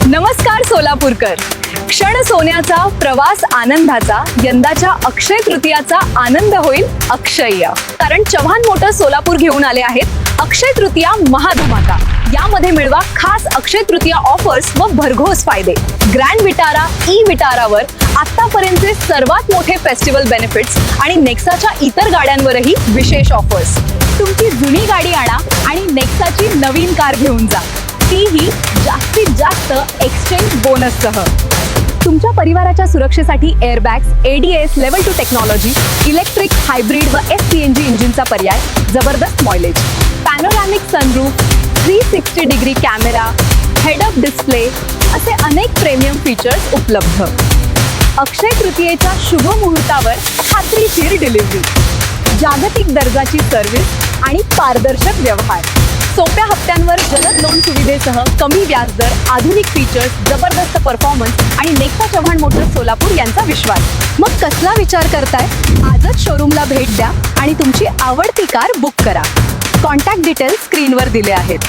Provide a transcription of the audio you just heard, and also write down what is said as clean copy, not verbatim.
नमस्कार सोलापूरकर. क्षण सोन्याचा प्रवास आनंदाचा यंदाच्या अक्षय तृतीयाचा आनंद होईल अक्षय्य. कारण चव्हाण मोटर्स सोलापूर घेऊन आले आहेत अक्षय तृतीया महाधमाका. यामध्ये मिळवा खास अक्षय तृतीया ऑफर्स व भरघोस फायदे. ग्रँड विटारा ई विटारावर आतापर्यंतचे सर्वात मोठे फेस्टिवल बेनिफिट्स आणि नेक्साच्या इतर गाड्यांवरही विशेष ऑफर्स. तुमची जुनी गाडी आणा आणि नेक्साची नवीन कार घेऊन जा, तीही जास्तीत जास्त एक्सचेंज बोनससह. तुमच्या परिवाराच्या सुरक्षेसाठी airbags, ADS level 2 technology, electric, hybrid व SCNG इंजिनचा पर्याय, जबरदस्त mileage, panoramic sunroof, 360 degree camera, head up display असे अनेक प्रीमियम फीचर्स उपलब्ध. अक्षय तृतीयेच्या शुभ मुहूर्तावर खात्रीशीर डिलिव्हरी, जागतिक दर्जाची सर्व्हिस आणि पारदर्शक व्यवहार. सोप्या हप्त्यांवर जलद लोन सुविधेसह कमी व्याजदर, आधुनिक फीचर्स, जबरदस्त परफॉर्मन्स आणि नेक्सा चव्हाण मोटर्स सोलापूर यांचा विश्वास. मग कसला विचार करताय? आजच शोरूमला भेट द्या आणि तुमची आवडती कार बुक करा. कॉन्टॅक्ट डिटेल्स स्क्रीनवर दिले आहेत.